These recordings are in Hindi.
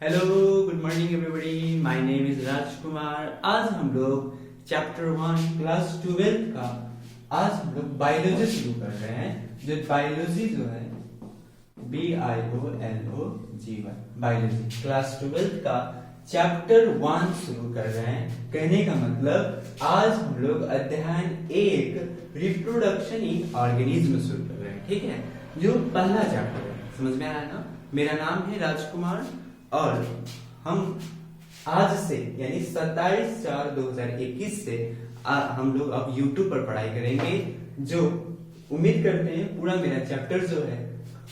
Hello, good morning everybody. My name is Rajkumar. आज हम लोग चैप्टर 1 क्लास 12 का आज हम लोग बायोलॉजी शुरू कर रहे हैं। जो बायोलॉजी जो है BIOLOGY बायोलॉजी क्लास 12 का चैप्टर 1 शुरू कर रहे हैं। कहने का मतलब आज हम लोग अध्ययन 1 रिप्रोडक्शन इन ऑर्गेनिज्म शुरू कर रहे हैं। ठीक है, जो पहला चैप्टर है, समझ में आया ना। मेरा नाम है राजकुमार और हम आज से यानी 27/4/2021 से हम लोग अब YouTube पर पढ़ाई करेंगे। जो उम्मीद करते हैं पूरा मेरा चैप्टर जो है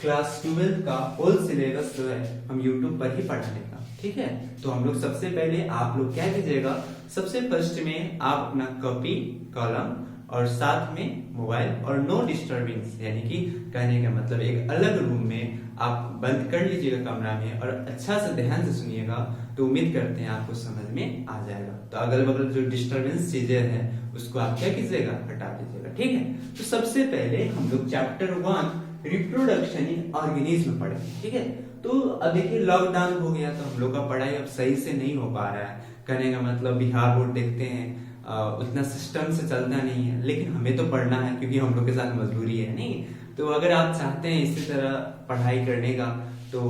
क्लास 12 का होल सिलेबस जो है हम YouTube पर ही पढ़ाने का। ठीक है, तो हम लोग सबसे पहले आप लोग क्या कीजिएगा, सबसे फर्स्ट में आप अपना कॉपी कलम और साथ में मोबाइल और नो डिस्टर्बिंग्स यानी कि कहने का मतलब एक अलग रूम में आप बंद कर लीजिएगा कमरा में और अच्छा से ध्यान से सुनिएगा। तो उम्मीद करते हैं आपको समझ में आ जाएगा। तो अगल बगल जो डिस्टर्बेंस चीजें हैं उसको आप क्या कीजिएगा, हटा दीजिएगा। ठीक है, तो सबसे पहले हम लोग चैप्टर 1 रिप्रोडक्शन इन ऑर्गेनिज्म पढ़ेंगे। ठीक है, तो अब देखिए लॉकडाउन हो गया तो हम लोग का पढ़ाई अब सही से नहीं हो पा रहा है। कहने का मतलब बिहार बोर्ड देखते हैं उतना सिस्टम से चलता नहीं है, लेकिन हमें तो पढ़ना है क्योंकि हम लोग के साथ मजबूरी है। नहीं तो अगर आप चाहते हैं इसी तरह पढ़ाई करने का तो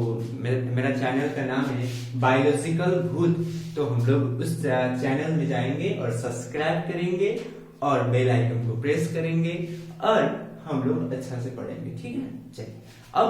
मेरा चैनल का नाम है बायोलॉजिकल भूत। तो हम लोग उस चैनल में जाएंगे और सब्सक्राइब करेंगे और बेल आइकन को प्रेस करेंगे और हम लोग अच्छा से पढ़ेंगे। ठीक है, चलिए। अब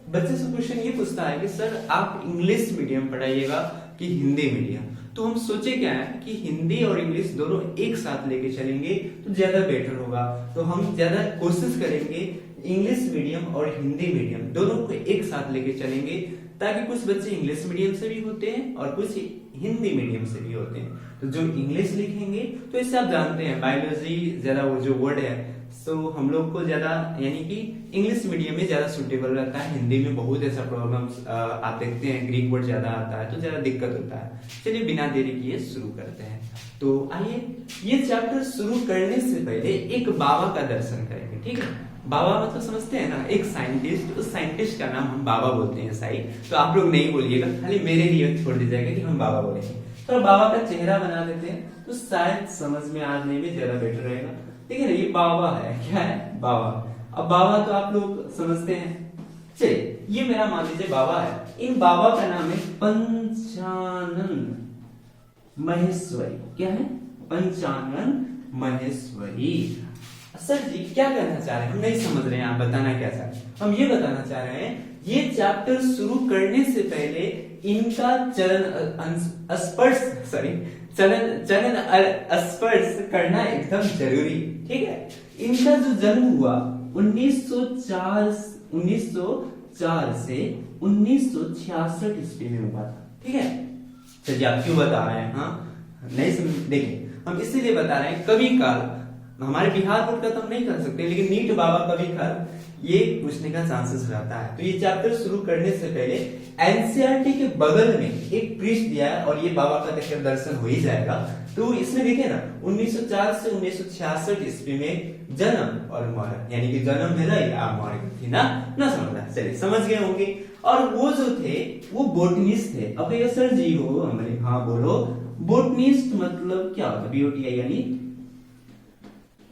बच्चे से क्वेश्चन ये पूछता है कि सर आप इंग्लिश मीडियम पढ़ाइएगा कि हिंदी मीडियम। तो हम सोचे क्या है कि हिंदी और इंग्लिश दोनों एक साथ लेके चलेंगे तो ज्यादा बेटर होगा। तो हम ज्यादा कोशिश करेंगे इंग्लिश मीडियम और हिंदी मीडियम दोनों को एक साथ लेके चलेंगे, ताकि कुछ बच्चे इंग्लिश मीडियम से भी होते हैं और कुछ हिंदी मीडियम से भी होते हैं। तो जो इंग्लिश लिखेंगे तो इससे आप जानते हैं बायोलॉजी ज्यादा वो जो वर्ड है तो हम लोग को ज्यादा यानी कि इंग्लिश मीडियम में ज्यादा सुटेबल रहता है। हिंदी में बहुत ऐसा प्रॉब्लम्स आप देखते हैं, ग्रीक वर्ड ज्यादा आता है तो ज्यादा दिक्कत होता है। चलिए बिना देरी किए शुरू करते हैं। तो आइए ये चैप्टर शुरू करने से पहले एक बाबा का दर्शन करेंगे। ठीक है, बाबा मतलब समझते हैं ना, एक साइंटिस्ट। उस साइंटिस्ट का नाम हम बाबा बोलते हैं शायद। तो आप लोग नहीं बोलिएगा, खाली मेरे लिए छोड़ दीजिएगा कि हम बाबा बोलेंगे। तो बाबा का चेहरा बना देते हैं तो शायद समझ में आने में ज्यादा बेटर रहेगा। ठीक है ना, ये बाबा है। क्या है? बाबा। अब बाबा तो आप लोग समझते हैं। चलिए, ये मेरा मान लीजिए बाबा है। इन बाबा का नाम है पंचानन महेश्वरी। क्या है? पंचानन महेश्वरी। सर जी क्या कहना चाह रहे हैं, हम नहीं समझ रहे हैं, आप बताना क्या चाह रहे हैं। हम ये बताना चाह रहे हैं ये चैप्टर शुरू करने से पहले इनका चलन स्पर्श करना एकदम जरूरी। ठीक है, इनका जो जन्म हुआ 1904 से 1966 ईस्वी में हुआ था। ठीक है, चलिए आप क्यों बता रहे हैं, हाँ नहीं समझ। देखिए हम इसीलिए बता रहे हैं, कभी काल हमारे बिहार बोर्ड का तो हम नहीं कर सकते, लेकिन नीट बाबा कभी काल ये पूछने का चांसेस रहता है। तो ये चैप्टर शुरू करने से पहले एनसीईआरटी के बगल में एक पृष्ठ दिया है और ये बाबा का देखकर दर्शन हो ही जाएगा। तो इसमें देखिए ना 1904 से 1966 ईस्वी में जन्म और मरण यानी कि जन्म मिला या मरण थी ना समझना। चलिए समझ गए होंगे। और वो जो थे वो बोटनिस्ट थे। अब ये सर जी हो हमारे, हाँ बोलो। बोटनिस्ट मतलब क्या होता है? BOTI यानी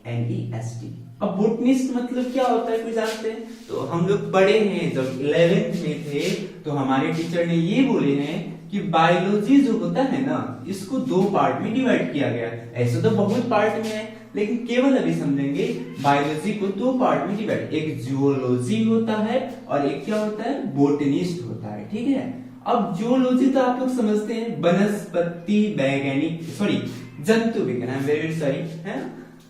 NEST। अब बोटनिस्ट मतलब क्या होता है, कोई जानते हैं? तो हम लोग पढ़े हैं जब 11th में थे तो हमारे टीचर ने ये बोले हैं कि बायोलॉजी जो होता है ना इसको 2 पार्ट में डिवाइड किया गया है। ऐसे तो बहुत पार्ट में है, लेकिन केवल अभी समझेंगे बायोलॉजी को 2 पार्ट में डिवाइड। एक जूलॉजी होता है और एक क्या होता है, बोटनिस्ट होता है। ठीक है, अब जूलॉजी तो आप लोग समझते हैं वनस्पति वैज्ञानिक, सॉरी जंतु विज्ञान, वेरी सॉरी है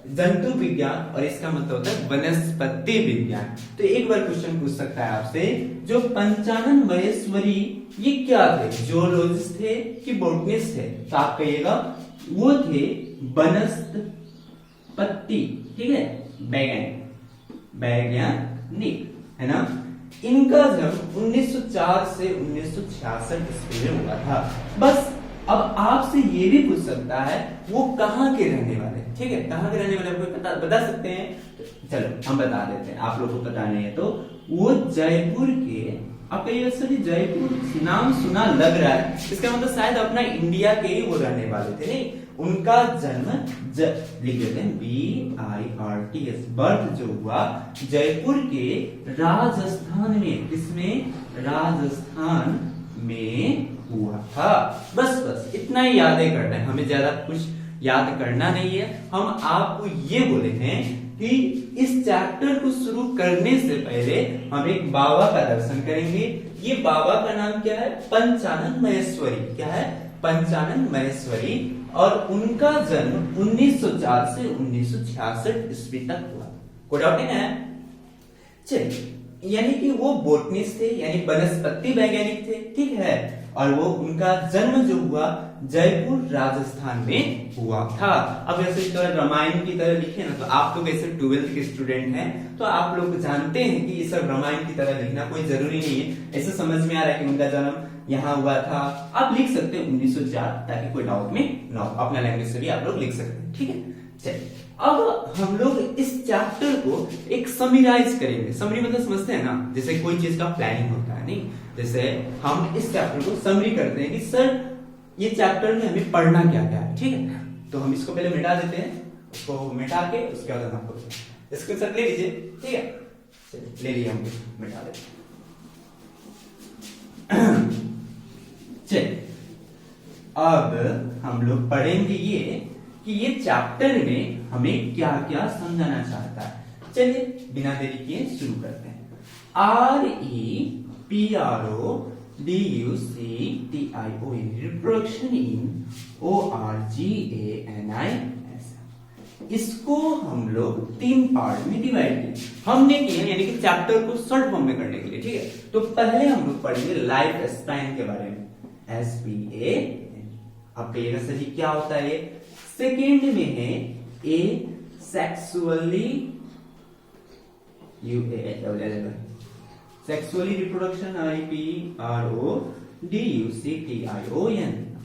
जंतु विज्ञान, और इसका मतलब होता है वनस्पति विज्ञान। तो एक बार क्वेश्चन पूछ सकता है आपसे, जो पंचानन महेश्वरी ये क्या थे, जूलॉजिस्ट थे कि बोटनिस्ट थे? तो आप कहिएगा वो थे वनस्पति। ठीक है, वैज्ञानिक है ना। इनका जन्म 1904 से 1966 ईस्वी में हुआ था। बस अब आपसे ये भी पूछ सकता है वो कहाँ के रहने वाले। ठीक है, कहाँ के रहने वाले कोई बता सकते हैं? चलो हम बता देते हैं, आप लोग को पता नहीं है तो वो जयपुर के अब कहिए सर जयपुर नाम सुना लग रहा है, इसका मतलब शायद अपना इंडिया के ही वो रहने वाले थे। नहीं, उनका जन्म लिख देते हैं BIRTS, बर्थ जो हुआ जयपुर के राजस्थान में, किसमें, राजस्थान में हुआ था। बस इतना ही यादें करना है, हमें ज्यादा कुछ याद करना नहीं है। हम आपको ये बोले हैं कि इस चैप्टर को शुरू करने से पहले हम एक बाबा का दर्शन करेंगे। ये बाबा का नाम क्या है, पंचानन महेश्वरी। क्या है, पंचानन महेश्वरी। और उनका जन्म 1904 से 1966 ईस्वी तक हुआ। कोई डाउट नहीं है? चलिए, यानी कि वो बोटनिस्ट थे, यानी वनस्पति वैज्ञानिक थे, ठीक है। और वो उनका जन्म जो हुआ जयपुर राजस्थान में हुआ था। अब ऐसे रामायण की तरह लिखे ना, तो आप लोग ऐसे 12th के स्टूडेंट हैं तो आप लोग जानते हैं कि ये सब रामायण की तरह लिखना कोई जरूरी नहीं है। ऐसे समझ में आ रहा है कि उनका जन्म यहाँ हुआ था, आप लिख सकते हैं 1904, ताकि कोई डाउट में ना हो। अपना लैंग्वेज से भी आप लोग लिख सकते हैं, ठीक है। चलिए, अब हम लोग इस चैप्टर को एक समराइज करेंगे। समरी मतलब समझते हैं ना, जैसे कोई चीज का प्लानिंग होता है, नहीं, जैसे हम इस चैप्टर को समरी करते हैं कि सर ये चैप्टर में हमें पढ़ना क्या क्या है, ठीक है। तो हम इसको पहले मिटा देते हैं, उसको मिटा के उसके बाद हम आपको इसको सर ले लीजिए, ठीक है। चलिए, ले लिया, हम मिटा देते हैं। चलिए, अब हम लोग पढ़ेंगे ये कि ये चैप्टर में हमें क्या क्या समझाना चाहता है। चलिए, बिना देरी किए शुरू करते हैं। REPRODUCTION, reproduction in ORGANIS। इसको हम लोग 3 पार्ट में डिवाइड किए हमने किया, यानी कि चैप्टर को शॉर्ट फॉर्म में करने के लिए, ठीक है। तो पहले हम लोग पढ़ेंगे लाइफ स्पैन के बारे में, SPAN। अब कहिएगा सर जी क्या होता है। सेकेंड में है ए सेक्सुअली रिप्रोडक्शन, REPRODUCTION।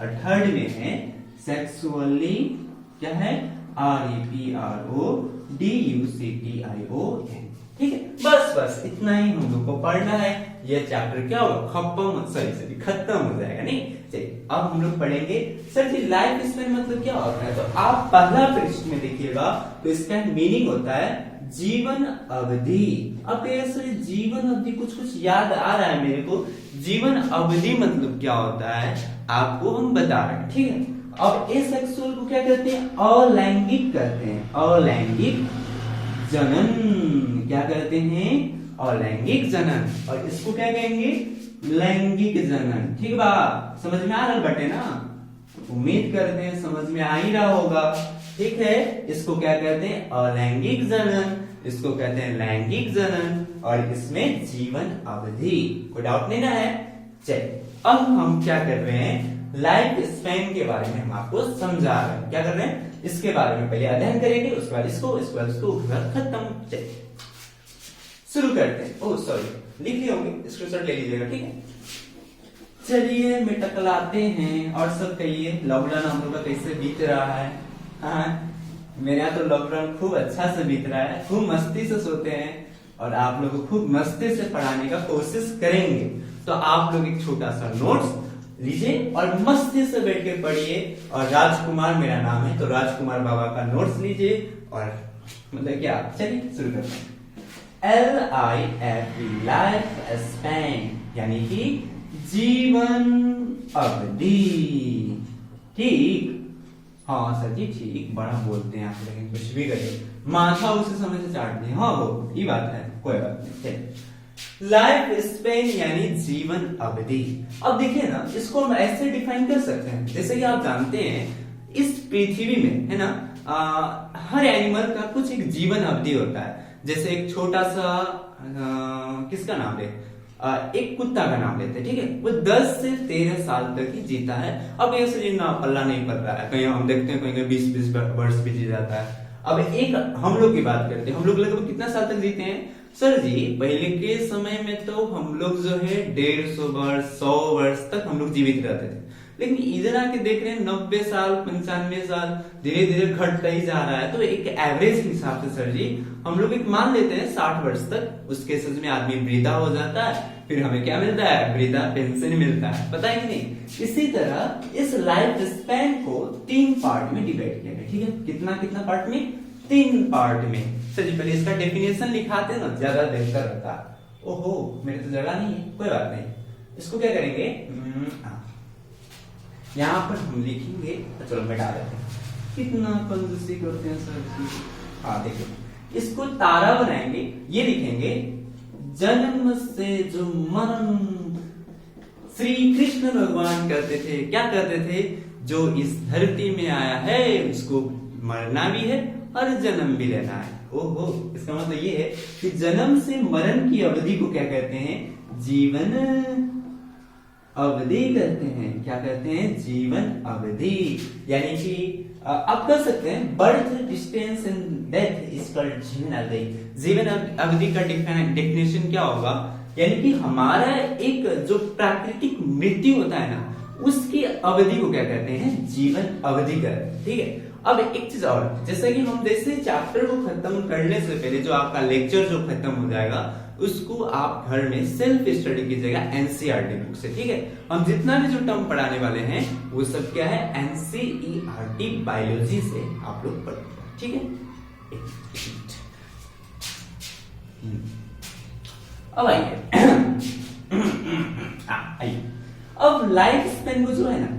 और थर्ड में है सेक्सुअली, क्या है, REPRODUCTION, ठीक है। बस इतना ही हम लोग को पढ़ना है। ये चैप्टर क्या होगा, खत्म हो जाएगा, नहीं। चलिए, अब हम लोग पढ़ेंगे सर जी लाइफ स्पैन मतलब क्या होता है। तो आप पहला पृष्ठ में देखिएगा, तो इसका मीनिंग होता है जीवन अवधि। अब सर जीवन अवधि कुछ याद आ रहा है मेरे को। जीवन अवधि मतलब क्या होता है आपको हम बता रहे हैं, ठीक है। अब एसेक्सुअल को क्या कहते हैं, अलैंगिक कहते हैं, अलैंगिक जनन। क्या कहते हैं, अलैंगिक जनन। और इसको क्या कहेंगे, लैंगिक जनन, ठीक बा। समझ में आ रहा बटे ना, उम्मीद करते हैं समझ में आ ही रहा होगा, ठीक है। इसको क्या कहते हैं, अलैंगिक जनन, इसको कहते हैं लैंगिक जनन, और इसमें जीवन अवधि। कोई डाउट नहीं ना है। चलिए, अब हम क्या कर रहे हैं, लाइफ स्पैन के बारे में हम आपको समझा रहे हैं। क्या कर रहे हैं, इसके बारे में पहले अध्ययन करेंगे, उसके बाद इसको खत्म। चलिए शुरू करते हैं। ओह सॉरी, लिख लिए होंगे, स्क्रीनशॉट ले लीजिएगा, ठीक है। चलिए मिटकलाते हैं। और सब कहिए, लॉकडाउन हम लोग का कैसे बीत रहा है। हाँ, मेरे यहाँ तो लॉकडाउन खूब अच्छा से बीत रहा है, खूब मस्ती से सोते हैं, और आप लोग को खूब मस्ती से पढ़ाने का कोशिश करेंगे। तो आप लोग एक छोटा सा नोट्स लीजिए और मस्ती से बैठ के पढ़िए। और राजकुमार मेरा नाम है, तो राजकुमार बाबा का नोट्स लीजिए। और मतलब क्या, चलिए शुरू करते हैं। LIFE, लाइफ स्पैन, यानी कि जीवन अवधि, ठीक। हाँ सर जी ठीक, बड़ा बोलते हैं आप, लेकिन कुछ भी करिए, माथा उसे समय से चाट दिए। हाँ वो ये बात है, कोई बात नहीं। लाइफ स्पेन यानी जीवन अवधि। अब देखिए ना, इसको हम ऐसे डिफाइन कर सकते हैं, जैसे कि आप जानते हैं इस पृथ्वी में है ना, हर एनिमल का कुछ एक जीवन अवधि होता है। जैसे एक छोटा सा किसका नाम ले, एक कुत्ता का नाम लेते हैं, ठीक है। वो 10 से 13 साल तक ही जीता है। अब ऐसे जीना अल्लाह नहीं कर रहा है, कहीं हम देखते हैं कहीं 20-20 वर्ष भी जी जाता है। अब एक हम लोग की बात करते हैं, हम लोग लगभग कितना साल तक जीते हैं सर जी। पहले के समय में तो हम लोग जो है 150 वर्ष 100 वर्ष तक हम लोग जीवित रहते थे, लेकिन इधर आके देख रहे हैं 90 साल 95 साल, धीरे धीरे घटता ही जा रहा है। तो एक एवरेज हिसाब से सर जी हम लोग एक मान लेते हैं 60 वर्ष तक, उसके केसेस में आदमी वृद्धा हो जाता है, फिर हमें क्या मिलता है, वृद्धा पेंशन मिलता है, पता है कि नहीं। इसी तरह इस लाइफ स्पैन को 3 पार्ट में डिवाइड किया गया, ठीक है। कितना कितना पार्ट में, 3 पार्ट में। चलिए पहले इसका डेफिनेशन लिखाते ना, ज्यादा बेहतर रहता। ओहो मेरे तो जगह नहीं है, कोई बात नहीं, इसको क्या करेंगे, यहाँ पर हम लिखेंगे, चलो मिटा देते हैं, कितना कंजूसी करते हैं सर। हाँ देखो, इसको तारा बनाएंगे, ये लिखेंगे जन्म से जो मरण श्री कृष्ण भगवान करते थे, क्या करते थे, जो इस धरती में आया है उसको मरना भी है और जन्म भी लेना है। ओहो, इसका मतलब ये है कि जन्म से मरण की अवधि को क्या कहते हैं, जीवन अवधि कहते हैं। क्या कहते हैं, जीवन अवधि। यानी कि आप कह सकते हैं birth distance and death is called जीवन अवधि। जीवन अवधि का डेफिनेशन क्या होगा, यानी कि हमारा एक जो प्राकृतिक मृत्यु होता है ना, उसकी अवधि को क्या कहते हैं, जीवन अवधि कहते हैं, ठीक है। अब एक चीज और, जैसे कि हम जैसे चैप्टर को खत्म करने से पहले जो आपका लेक्चर जो खत्म हो जाएगा उसको आप घर में सेल्फ स्टडी कीजिएगा एनसीईआरटी बुक से, ठीक है। हम जितना भी जो टर्म पढ़ाने वाले हैं वो सब क्या है, एनसीईआरटी बायोलॉजी से आप लोग पढ़ेंगे, ठीक है। अब आइए अब लाइफ स्पेन को जो है ना,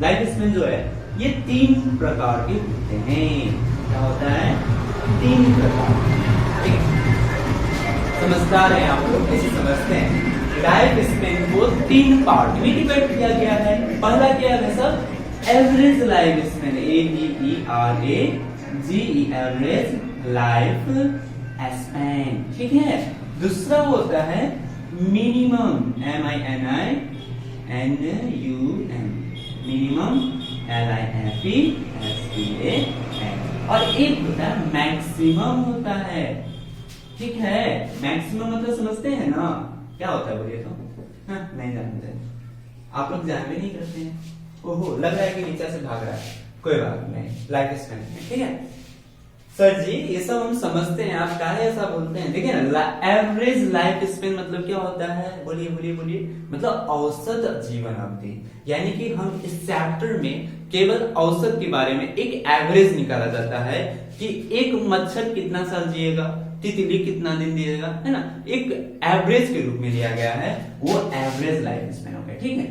लाइफ स्पेन जो है ये 3 प्रकार के होते हैं। क्या होता है, 3 प्रकार, ठीक है। समझदार हैं आप लोग, कैसे समझते हैं। लाइफ स्पेन को 3 पार्ट में डिवाइड किया गया है। पहला क्या है sir, average life span, AVERAGE, average life span, ठीक है। दूसरा होता है मिनिमम, MINIMUM, मिनिमम, LIFESPAN, और एक होता है मैक्सिमम होता है, ठीक है। मैक्सिमम मतलब समझते हैं ना, क्या होता है बोलिए तो, हाँ, नहीं जानते, आप लोग जान भी नहीं करते हैं। ओहो, लग रहा है कि नीचे से भाग रहा है, कोई बात नहीं, लाइफ स्पेन में, ठीक है। सर जी ये सब हम समझते हैं, आप काहे ऐसा बोलते हैं। देखिए ना, एवरेज लाइफ स्पेन मतलब क्या होता है, बोलिए बोलिए बोलिए, मतलब औसत जीवन अवधि। यानी कि हम इस चैप्टर में केवल औसत के बारे में एक एवरेज निकाला जाता है कि एक मच्छर कितना साल जिएगा, तितली कितना दिन जिएगा, है ना, एक एवरेज के रूप में लिया गया है, वो एवरेज लाइफ स्पेन हो गया, ठीक है।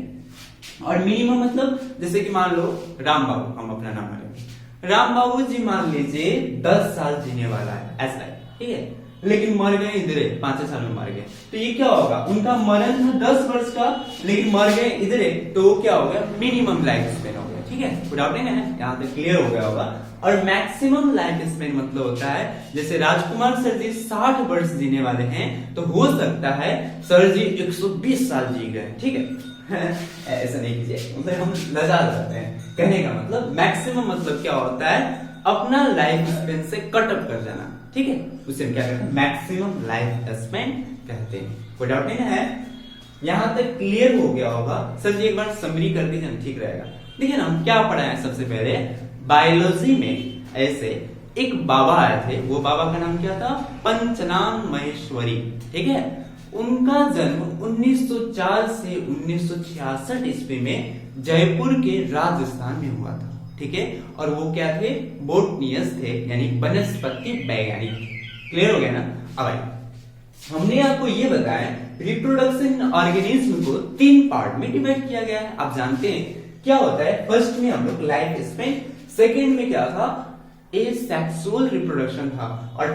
और मिनिमम मतलब जैसे कि मान लो राम बाबू, हम अपना नाम लेंगे, राम बाबू जी मान लीजिए 10 साल जीने वाला है, ऐसा है, ठीक है, लेकिन मर गए इधरे 5 साल में मर गए, तो ये क्या होगा, उनका मरण था 10 वर्ष का, लेकिन मर गए इधरे, तो क्या हो गया, मिनिमम लाइफ स्पेन हो गया, ठीक है। डाउट नहीं है, यहाँ तक क्लियर हो गया होगा। और मैक्सिमम लाइफ स्पेन मतलब होता है, जैसे राजकुमार सर जी 60 वर्ष जीने वाले हैं, तो हो सकता है सर जी 120 साल जी गए, ठीक है। ऐसा नहीं कीजिए, मतलब हम लजा जाते हैं। कहने का मतलब मैक्सिमम मतलब क्या होता है, अपना लाइफ स्पेन से कट अप कर जाना, ठीक है, उसे हम क्या कहते हैं, मैक्सिमम लाइफ स्पेन कहते हैं। कोई डाउट नहीं है, यहां तक क्लियर हो गया होगा। सर जी एक बार समरी कर दीजिए, ठीक रहेगा। देखिए ना, हम क्या पढ़ा है, सबसे पहले बायोलॉजी में ऐसे एक बाबा आए थे, वो बाबा का नाम क्या था, पंचनाम महेश्वरी, ठीक है। उनका जन्म 1904 से 1966 ईस्वी में जयपुर के राजस्थान में हुआ था, ठीक है। और वो क्या थे, बोटनियस थे, यानी वनस्पति वैज्ञानिक। क्लियर हो गया ना। अब हमने आपको ये बताया रिप्रोडक्शन ऑर्गेनिज्म को 3 पार्ट में डिवाइड किया गया है। आप जानते हैं क्या होता है, फर्स्ट में हम लोग लाइफ स्पेन, सेकेंड में क्या था, एसेक्सुअल रिप्रोडक्शन था, और